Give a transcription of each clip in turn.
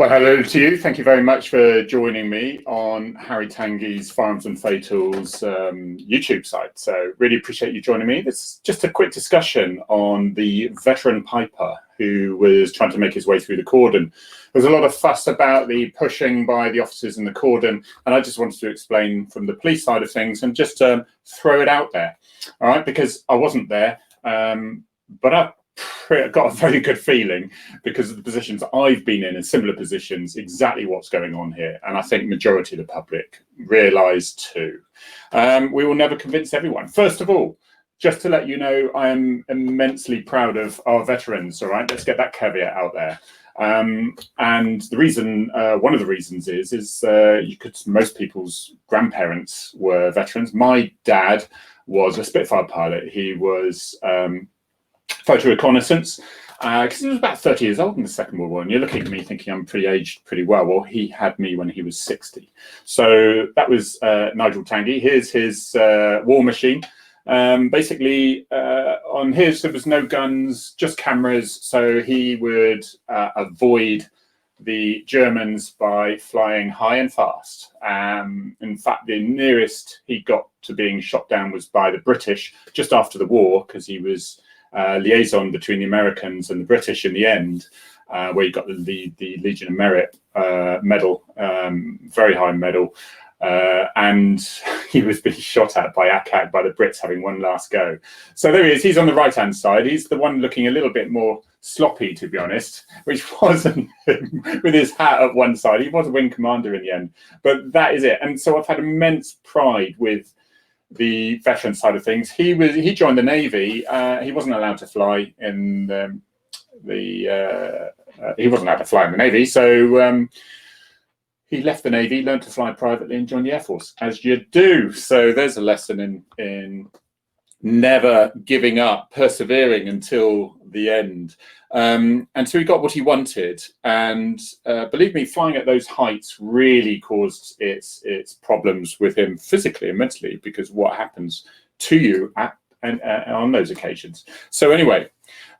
Well, hello to you. Thank you very much for joining me on Harry Tanguy's Firearms and Fatals YouTube site. So really appreciate you joining me. This is just a quick discussion on the veteran piper who was trying to make his way through the cordon. There's a lot of fuss about the pushing by the officers in the cordon, and I just wanted to explain from the police side of things and just throw it out there, all right? Because I wasn't there, but I've got a very good feeling because of the positions I've been in similar positions, exactly what's going on here. And I think majority of the public realise too. We will never convince everyone. First of all, just to let you know, I am immensely proud of our veterans, all right? Let's get that caveat out there. And the reason, one of the reasons is most people's grandparents were veterans. My dad was a Spitfire pilot. He was photo reconnaissance, because he was about 30 years old in the Second World War, and you're looking at me thinking I'm pretty aged pretty well. Well, he had me when he was 60. So that was Nigel Tanguy. Here's his war machine. Basically, on his, there was no guns, just cameras, so he would avoid the Germans by flying high and fast. In fact, the nearest he got to being shot down was by the British just after the war, because he was liaison between the Americans and the British in the end, where he got the Legion of Merit medal, very high medal, and he was being shot at by ACAC, by the Brits, having one last go. So there he is. He's on the right-hand side. He's the one looking a little bit more sloppy, to be honest, which wasn't him, with his hat at one side. He was a wing commander in the end, but that is it. And so I've had immense pride with the veteran side of things. He joined the Navy. He wasn't allowed to fly in he wasn't allowed to fly in the Navy, so he left the Navy, learned to fly privately, and joined the Air Force, as you do. So there's a lesson in never giving up, persevering until the end. And so he got what he wanted, and believe me, flying at those heights really caused its problems with him physically and mentally, because what happens to you on those occasions. So anyway,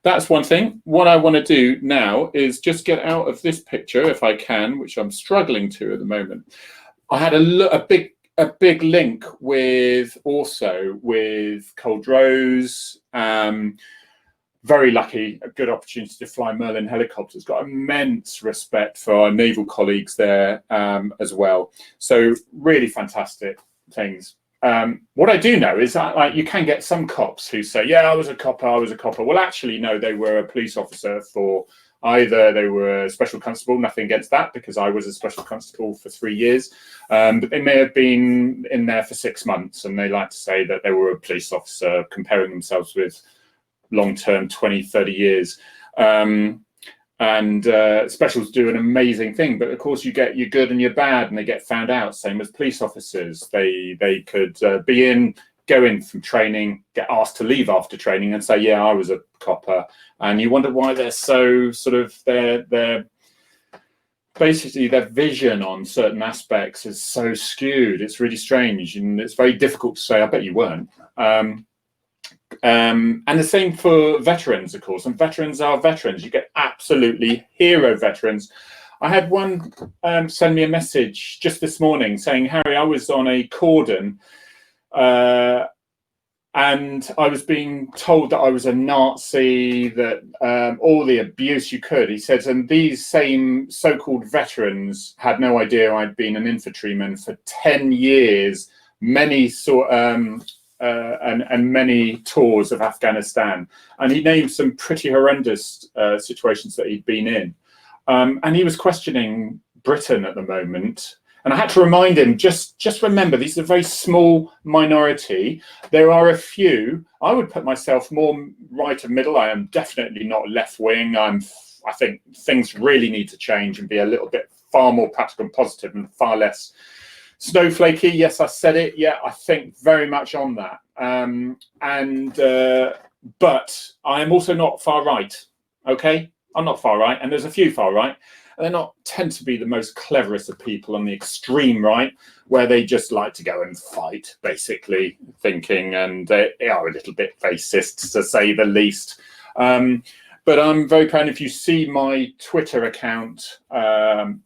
that's one thing. What I want to do now is just get out of this picture, if I can, which I'm struggling to at the moment. I had a big link with Cordon. Very lucky, a good opportunity to fly Merlin helicopters. Got immense respect for our naval colleagues there as well. So really fantastic things. What I do know is that you can get some cops who say, yeah, I was a copper. Well, actually, no, they were a police officer for either they were a special constable, nothing against that, because I was a special constable for 3 years, but they may have been in there for 6 months, and they like to say that they were a police officer, comparing themselves with long-term 20, 30 years. Specials do an amazing thing, but of course you get your good and your bad, and they get found out, same as police officers. They could go in from training, get asked to leave after training and say, yeah, I was a copper, and you wonder why they're so sort of their basically their vision on certain aspects is so skewed. It's really strange, and it's very difficult to say, I bet you weren't. And the same for veterans, of course, and veterans are veterans. You get absolutely hero veterans. I had one send me a message just this morning saying, Harry, I was on a cordon and I was being told that I was a Nazi, that all the abuse you could. He said, and these same so-called veterans had no idea I'd been an infantryman for 10 years, many and many tours of Afghanistan. And he named some pretty horrendous situations that he'd been in. And he was questioning Britain at the moment. And I had to remind him, just remember, these are a very small minority. There are a few. I would put myself more right of middle. I am definitely not left wing. I think things really need to change and be a little bit far more practical and positive and far less snowflakey. Yes, I said it. Yeah, I think very much on that. But I am also not far right. Okay, I'm not far right, and there's a few far right. They're not tend to be the most cleverest of people on the extreme right, where they just like to go and fight, basically thinking, and they are a little bit fascist, to say the least. But I'm very proud. If you see my Twitter account of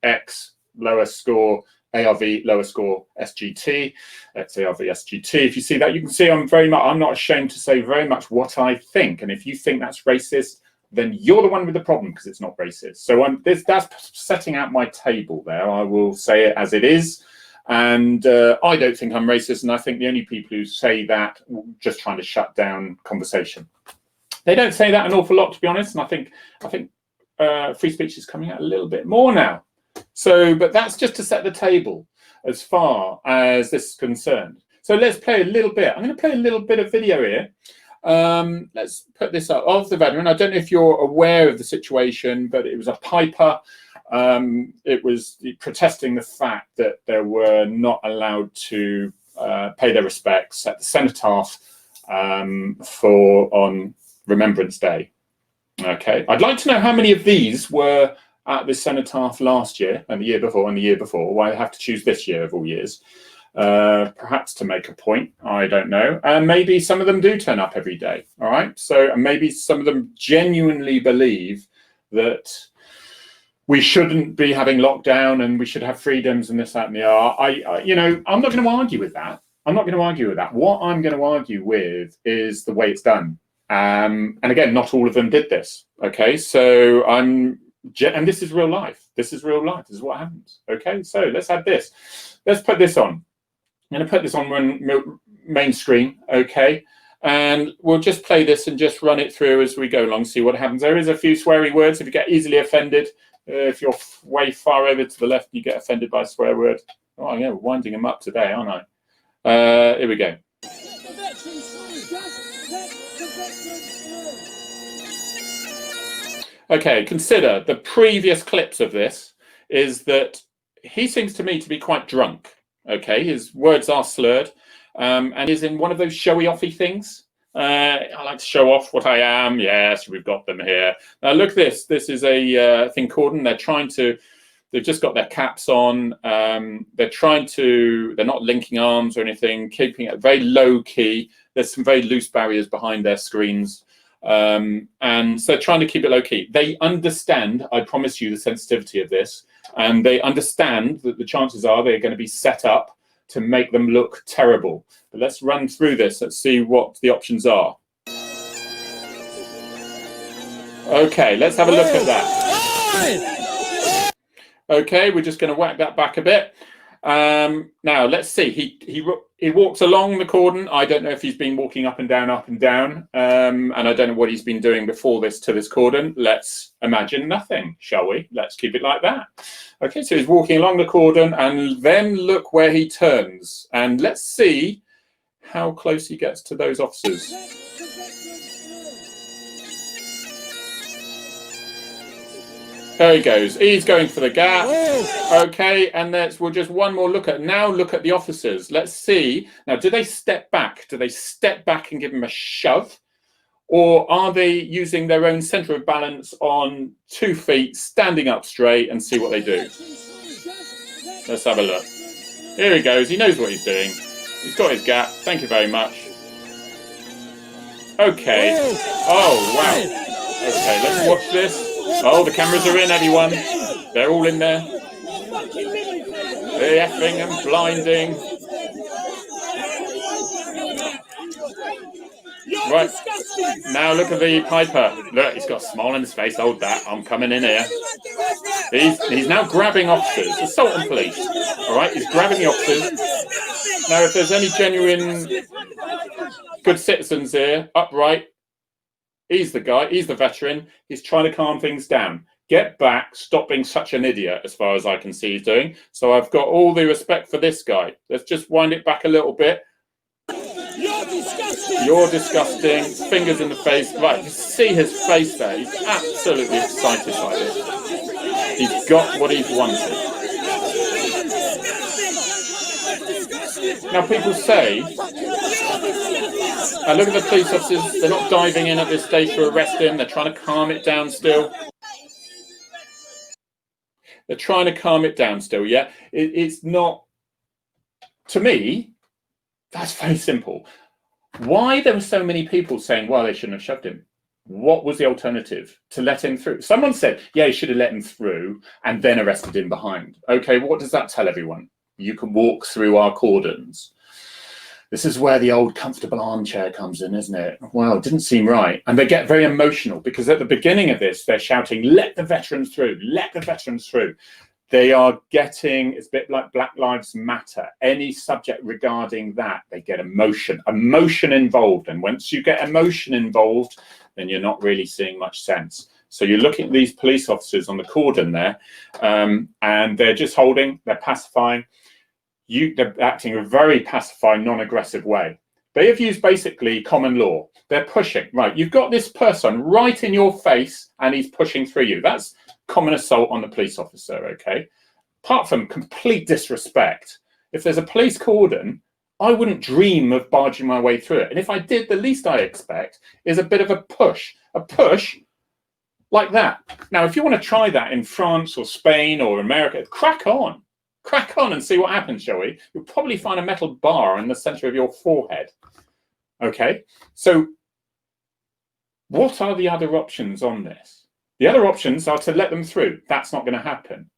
@x_ARV SGT, XARV SGT. If you see that, you can see I'm not ashamed to say very much what I think. And if you think that's racist, then you're the one with the problem, because it's not racist. So that's setting out my table there. I will say it as it is. And I don't think I'm racist. And I think the only people who say that are just trying to shut down conversation. They don't say that an awful lot, to be honest. And I think free speech is coming out a little bit more now. So, but that's just to set the table as far as this is concerned. So let's play a little bit. I'm going to play a little bit of video here. Let's put this up of the veteran. I don't know if you're aware of the situation, but it was a piper. It was protesting the fact that they were not allowed to pay their respects at the cenotaph on Remembrance Day. Okay, I'd like to know how many of these were at the cenotaph last year and the year before and the year before. Why I have to choose this year of all years? Perhaps to make a point, I don't know. And maybe some of them do turn up every day. All right, so maybe some of them genuinely believe that we shouldn't be having lockdown and we should have freedoms and this, that, and the other. I'm not going to argue with that. I'm not going to argue with that. What I'm going to argue with is the way it's done. And again, not all of them did this. Okay, so and this is real life. This is real life. This is what happens. Okay, so let's have this. Let's put this on. I'm going to put this on main screen. Okay, and we'll just play this and just run it through as we go along, see what happens. There is a few sweary words. If you get easily offended, if you're way far over to the left, you get offended by a swear word. Oh, yeah, we're winding them up today, aren't I? Here we go. Okay, consider the previous clips of this is that he seems to me to be quite drunk. Okay, his words are slurred, and is in one of those showy-offy things. I like to show off what I am. Yes, we've got them here. Now look at this. This is a thing Cordon. They've just got their caps on. They're not linking arms or anything, keeping it very low key. There's some very loose barriers behind their screens. And so they're trying to keep it low key. They understand, I promise you, the sensitivity of this, and they understand that the chances are they're going to be set up to make them look terrible. But let's run through this. Let's see what the options are. Okay, let's have a look at that. Okay, we're just going to whack that back a bit. Now let's see. He walks along the cordon. I don't know if he's been walking up and down, and I don't know what he's been doing before this to this cordon. Let's imagine nothing, shall we? Let's keep it like that. Okay, so he's walking along the cordon, and then look where he turns, and let's see how close he gets to those officers. There he goes. He's going for the gap. Okay, and we'll just one more look at. Now look at the officers. Let's see. Now, do they step back? Do they step back and give him a shove? Or are they using their own centre of balance on 2 feet, standing up straight, and see what they do? Let's have a look. Here he goes. He knows what he's doing. He's got his gap. Thank you very much. Okay. Oh, wow. Okay, let's watch this. Oh, the cameras are in, everyone. They're all in there. They're effing and blinding. Right. Now look at the piper. Look, he's got a smile on his face. Hold that. I'm coming in here. He's now grabbing officers. Assault and police. All right, he's grabbing the officers. Now, if there's any genuine good citizens here, upright, he's the guy, he's the veteran, he's trying to calm things down. Get back, stop being such an idiot, as far as I can see he's doing. So I've got all the respect for this guy. Let's just wind it back a little bit. You're disgusting! You're disgusting. Fingers in the face. Right, you see his face there. He's absolutely excited by this. He's got what he's wanted. Now people say, look at the police officers, they're not diving in at this stage to arrest him, they're trying to calm it down still. They're trying to calm it down still, yeah? It's not, to me, that's very simple. Why there were so many people saying, well, they shouldn't have shoved him? What was the alternative? To let him through? Someone said, yeah, you should have let him through and then arrested him behind. Okay, what does that tell everyone? You can walk through our cordons. This is where the old comfortable armchair comes in, isn't it? Well, it didn't seem right. And they get very emotional because at the beginning of this, they're shouting, let the veterans through, let the veterans through. They are getting, it's a bit like Black Lives Matter. Any subject regarding that, they get emotion involved. And once you get emotion involved, then you're not really seeing much sense. So you're looking at these police officers on the cordon there, and they're just holding, they're pacifying. They're acting in a very pacified, non-aggressive way. They have used basically common law. They're pushing, right? You've got this person right in your face and he's pushing through you. That's common assault on the police officer, okay? Apart from complete disrespect, if there's a police cordon, I wouldn't dream of barging my way through it. And if I did, the least I expect is a bit of a push like that. Now, if you want to try that in France or Spain or America, crack on and see what happens, shall we? You'll probably find a metal bar in the center of your forehead. Okay, so what are the other options on this? The other options are to let them through. That's not going to happen.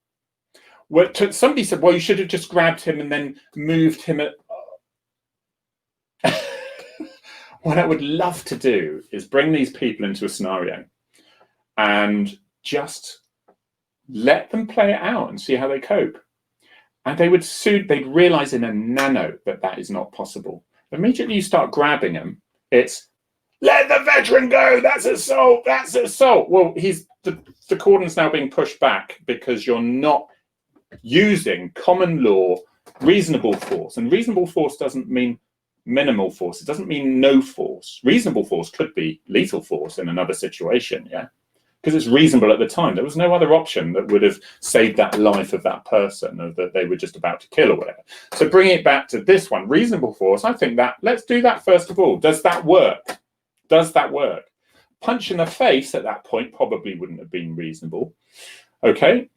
Well, somebody said, well, you should have just grabbed him and then moved him. What I would love to do is bring these people into a scenario and just let them play it out and see how they cope. And they'd realize in a nano that that is not possible. Immediately you start grabbing them, it's, let the veteran go, that's assault, that's assault. Well, the cordon's now being pushed back because you're not using common law, reasonable force. And reasonable force doesn't mean minimal force. It doesn't mean no force. Reasonable force could be lethal force in another situation, yeah? Because it's reasonable at the time. There was no other option that would have saved that life of that person or that they were just about to kill or whatever. So bringing it back to this one, reasonable force, I think that, let's do that first of all. Does that work? Does that work? Punch in the face at that point probably wouldn't have been reasonable. Okay.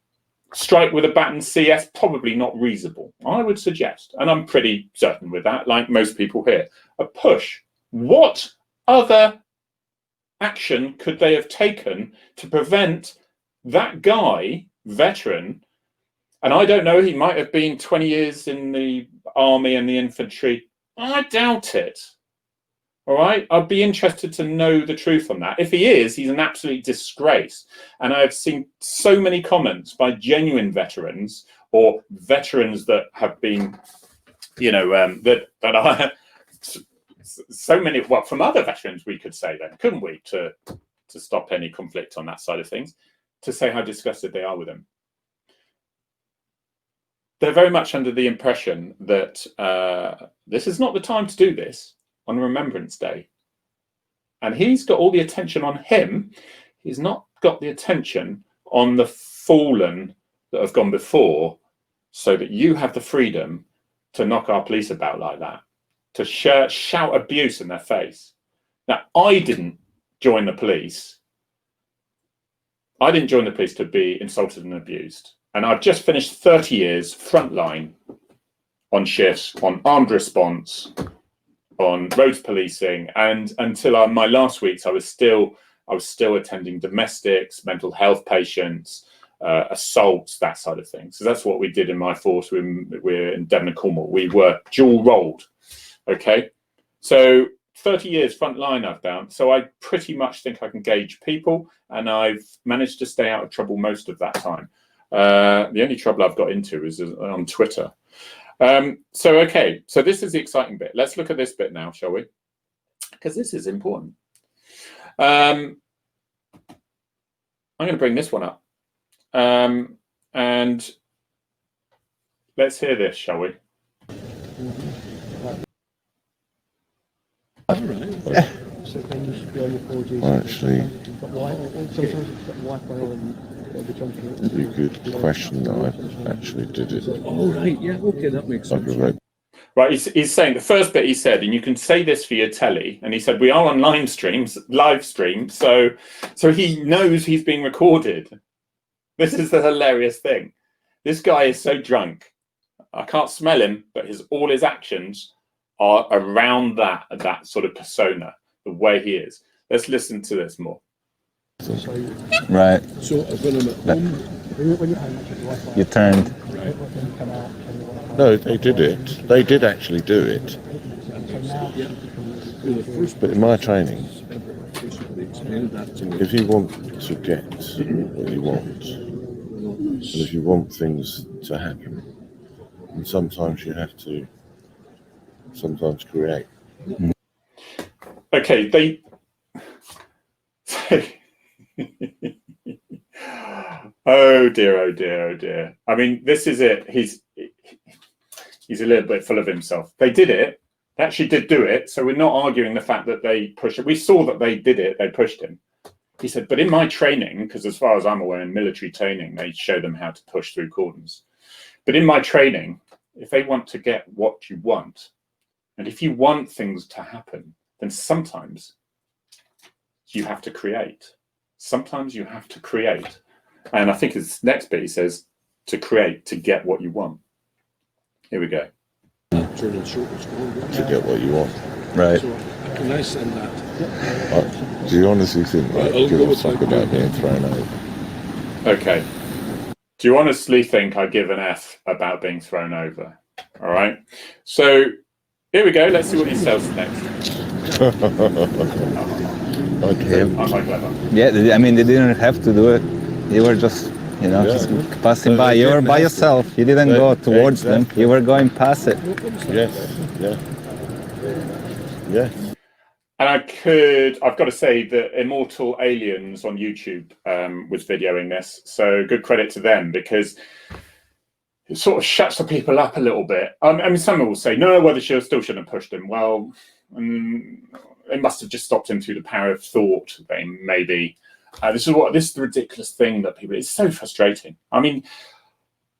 Strike with a bat and CS, probably not reasonable, I would suggest. And I'm pretty certain with that, like most people here. A push. What other action could they have taken to prevent that guy, veteran, and I don't know, he might have been 20 years in the army and the infantry. I doubt it. All right, I'd be interested to know the truth on that. If he is, he's an absolute disgrace. And I've seen so many comments by genuine veterans or veterans that have been, you know, that are so many, well, from other veterans, we could say then, couldn't we, to stop any conflict on that side of things, to say how disgusted they are with him. They're very much under the impression that this is not the time to do this on Remembrance Day. And he's got all the attention on him. He's not got the attention on the fallen that have gone before, so that you have the freedom to knock our police about like that, to shout abuse in their face. Now, I didn't join the police. I didn't join the police to be insulted and abused. And I've just finished 30 years frontline on shifts, on armed response, on roads policing, and until my last weeks, I was still attending domestics, mental health patients, assaults, that side of things. So that's what we did in my force. We're in Devon and Cornwall. We were dual rolled. Okay, so 30 years frontline I've done. So I pretty much think I can gauge people, and I've managed to stay out of trouble most of that time. The only trouble I've got into is on Twitter. Okay, so this is the exciting bit. Let's look at this bit now, shall we? Because this is important. I'm going to bring this one up. And let's hear this, shall we? Right. So then you should be on your 4G. Well, actually, it's a good question that I actually did it. Oh, right, yeah, okay, that makes sense. Right, he's saying the first bit he said, and you can say this for your telly, and he said, we are on live stream, so he knows he's being recorded. This is the hilarious thing. This guy is so drunk. I can't smell him, but all his actions are around that sort of persona, the way he is. Let's listen to this more. So, Right. so when I'm at home, when you hang it, You turned. right? No, they did it. They did actually do it. But in my training, if you want to get what you want, and if you want things to happen, and sometimes you have to create. Okay, they. Oh dear, oh dear, oh dear. I mean, this is it. He's a little bit full of himself. They did it. They actually did do it. So we're not arguing the fact that they pushed it. We saw that they did it. They pushed him. He said, but in my training, because as far as I'm aware, in military training, they show them how to push through cordons. But in my training, if they want to get what you want, and if you want things to happen, then sometimes you have to create. Sometimes you have to create. And I think his next bit, he says, to create, to get what you want. Here we go. To get what you want. Right. So can I send that? Do you honestly think Right, I I'll give go a with fuck that. about being thrown over? Okay. Do you honestly think I give an F about being thrown over? All right. So here we go. Let's see what he says next. Okay. Am I clever? Yeah, I mean, they didn't have to do it. You were just, just passing by. You were by yourself. You didn't go towards them. You were going past it. Yes. Yeah. Yes. And I've got to say that Immortal Aliens on YouTube was videoing this. So good credit to them, because it sort of shuts the people up a little bit. I mean, some will say, no, well, they still shouldn't have pushed him. Well, they must have just stopped him through the power of thought. Maybe. This is the ridiculous thing that people, it's so frustrating. I mean,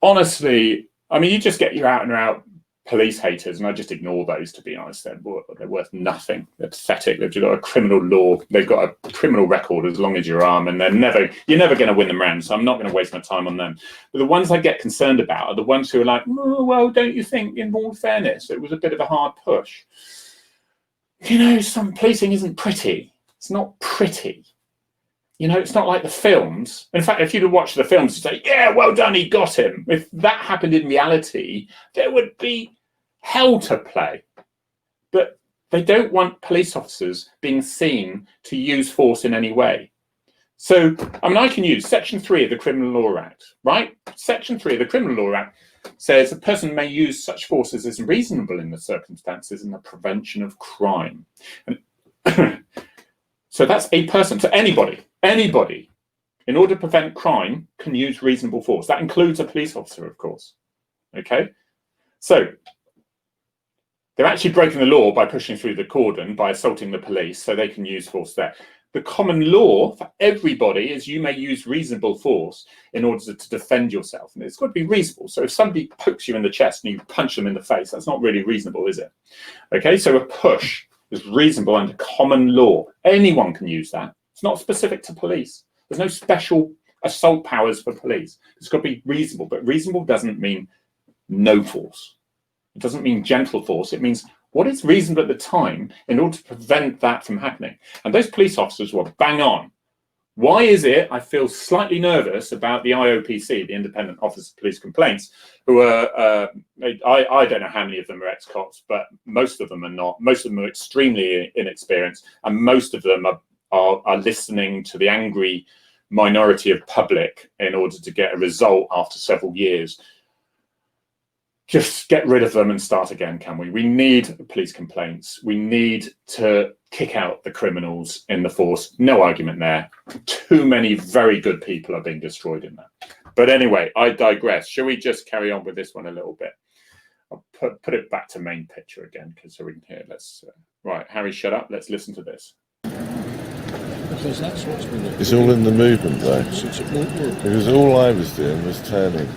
honestly, you just get your out and out police haters, and I just ignore those, to be honest. They're worth nothing. They're pathetic. They've got a criminal law. They've got a criminal record as long as your arm, and you're never going to win them round. So I'm not going to waste my time on them. But the ones I get concerned about are the ones who are like, oh, well, don't you think, in all fairness, it was a bit of a hard push? Some policing isn't pretty. It's not pretty. It's not like the films. In fact, if you'd have watched the films, you'd say, yeah, well done, he got him. If that happened in reality, there would be hell to play. But they don't want police officers being seen to use force in any way. So, I can use Section 3 of the Criminal Law Act, right? Section 3 of the Criminal Law Act says a person may use such force as is reasonable in the circumstances in the prevention of crime. And so that's a person. So anybody, in order to prevent crime, can use reasonable force. That includes a police officer, of course. Okay? So they're actually breaking the law by pushing through the cordon, by assaulting the police, so they can use force there. The common law for everybody is you may use reasonable force in order to defend yourself. And it's got to be reasonable. So if somebody pokes you in the chest and you punch them in the face, that's not really reasonable, is it? Okay, so a push is reasonable under common law. Anyone can use that. It's not specific to police. There's no special assault powers for police. It's got to be reasonable, but reasonable doesn't mean no force. It doesn't mean gentle force. It means what is reasonable at the time in order to prevent that from happening. And those police officers were bang on. Why is it I feel slightly nervous about the IOPC, the Independent Office of Police Complaints, who are, I don't know how many of them are ex-cops, but most of them are not. Most of them are extremely inexperienced, and most of them are listening to the angry minority of public in order to get a result after several years. Just get rid of them and start again, can we? We need police complaints. We need to kick out the criminals in the force. No argument there. Too many very good people are being destroyed in that. But anyway, I digress. Shall we just carry on with this one a little bit? I'll put it back to main picture again, because so we can hear. Right, Harry, shut up. Let's listen to this. Because that's what's been It's all in the movement, though. Because all I was doing was turning.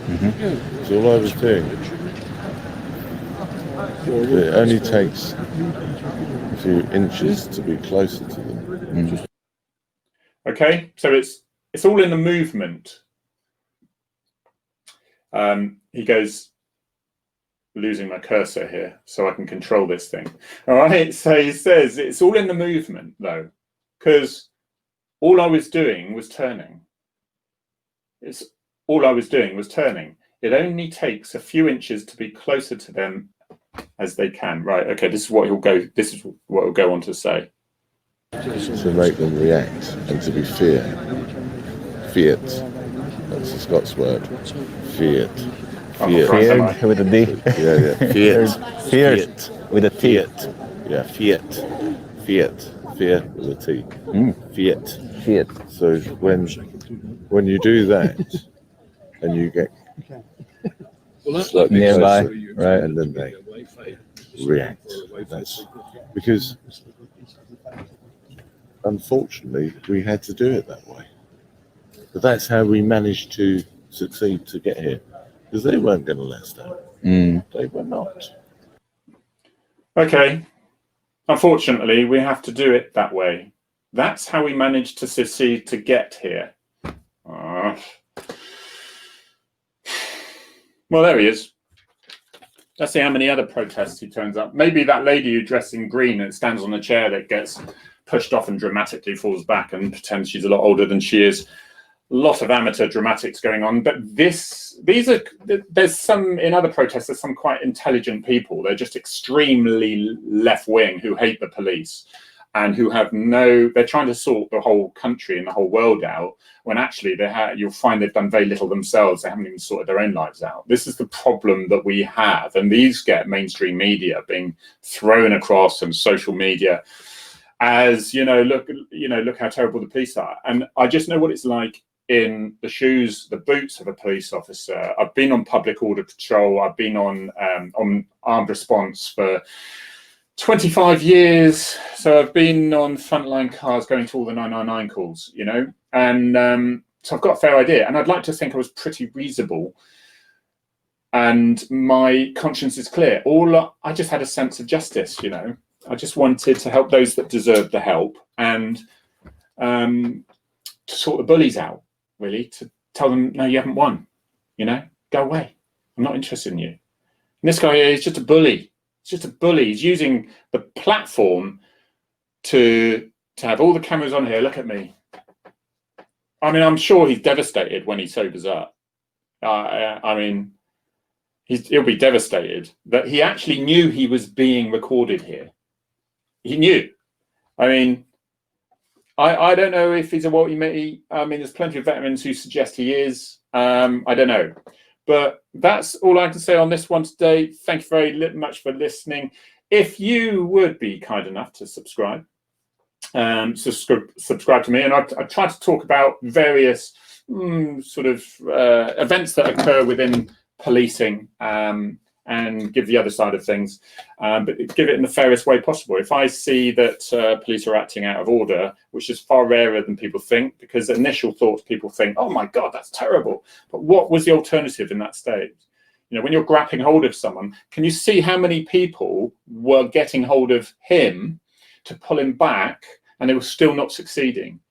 That's all I was doing. It only takes a few inches to be closer to them. Okay, so it's all in the movement. He goes, losing my cursor here so I can control this thing. All right, so he says it's all in the movement, though. because all I was doing was turning. All I was doing was turning. It only takes a few inches to be closer to them as they can. Right, okay, this is what he'll go on to say. To make them react and to be fear. Fiat. That's the Scots word. Fiat. Fiat. Feared with a D. Yeah. Fiat. Feared with a T. Fiat. Yeah, fiat. Fiat. Fear with a T. Fiat. Feared. So when you do that and you get slightly Nearby, closer, right. and then they react. That's because unfortunately we had to do it that way. But that's how we managed to succeed to get here. Because they weren't going to let us down. They were not. Okay. Unfortunately, we have to do it that way. That's how we managed to succeed to get here. Well, there he is. Let's see how many other protests he turns up. Maybe that lady who dressed in green and stands on a chair that gets pushed off and dramatically falls back and pretends she's a lot older than she is. A lot of amateur dramatics going on, but there's some, in other protests, there's some quite intelligent people. They're just extremely left-wing who hate the police and who have they're trying to sort the whole country and the whole world out, when actually you'll find they've done very little themselves. They haven't even sorted their own lives out. This is the problem that we have, and these get mainstream media being thrown across and social media as, look how terrible the police are. And I just know what it's like in the shoes, the boots of a police officer. I've been on public order patrol. I've been on armed response for 25 years. So I've been on frontline cars going to all the 999 calls, and so I've got a fair idea. And I'd like to think I was pretty reasonable and my conscience is clear. I just had a sense of justice, I just wanted to help those that deserved the help and to sort the bullies out. Really, to tell them, no, you haven't won, go away. I'm not interested in you. And this guy here is just a bully. He's just a bully. He's using the platform to have all the cameras on here. Look at me. I mean, I'm sure he's devastated when he sobers up. I mean, he'll be devastated that he actually knew he was being recorded here. He knew. I mean, I don't know if he's a multi-mitty. I mean, there's plenty of veterans who suggest he is. I don't know. But that's all I can say on this one today. Thank you very much for listening. If you would be kind enough to subscribe to me, and I try to talk about various events that occur within policing and give the other side of things, but give it in the fairest way possible. If I see that police are acting out of order, which is far rarer than people think, because initial thoughts, people think, oh my God, that's terrible. But what was the alternative in that state? When you're grabbing hold of someone, can you see how many people were getting hold of him to pull him back and they were still not succeeding?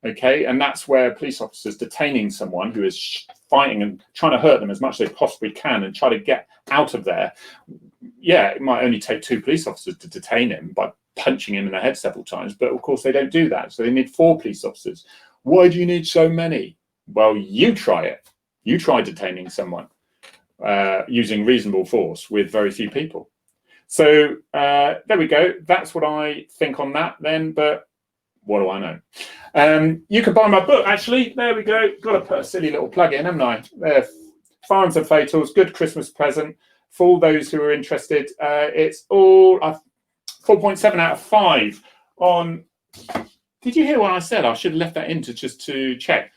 Okay, and that's where police officers detaining someone who is fighting and trying to hurt them as much as they possibly can and try to get out of there. Yeah, it might only take 2 police officers to detain him by punching him in the head several times, but of course they don't do that. So they need 4 police officers. Why do you need so many? Well, you try it. You try detaining someone using reasonable force with very few people. So there we go. That's what I think on that then, but what do I know? You can buy my book, actually. There we go. Got to put a silly little plug in, haven't I? There, Firearms and Fatals, good Christmas present for all those who are interested. It's all 4.7 out of 5 on. Did you hear what I said? I should have left that in just to check.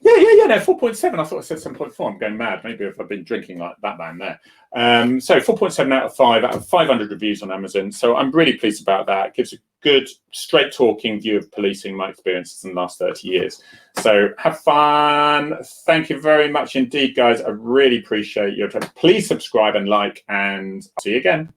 Yeah, no, 4.7. I thought I said 7.4. I'm going mad. Maybe if I've been drinking like that man there. So 4.7 out of 5 out of 500 reviews on Amazon. So I'm really pleased about that. It gives a good, straight talking view of policing, my experiences in the last 30 years. So have fun. Thank you very much indeed, guys. I really appreciate your time. Please subscribe and like, and I'll see you again.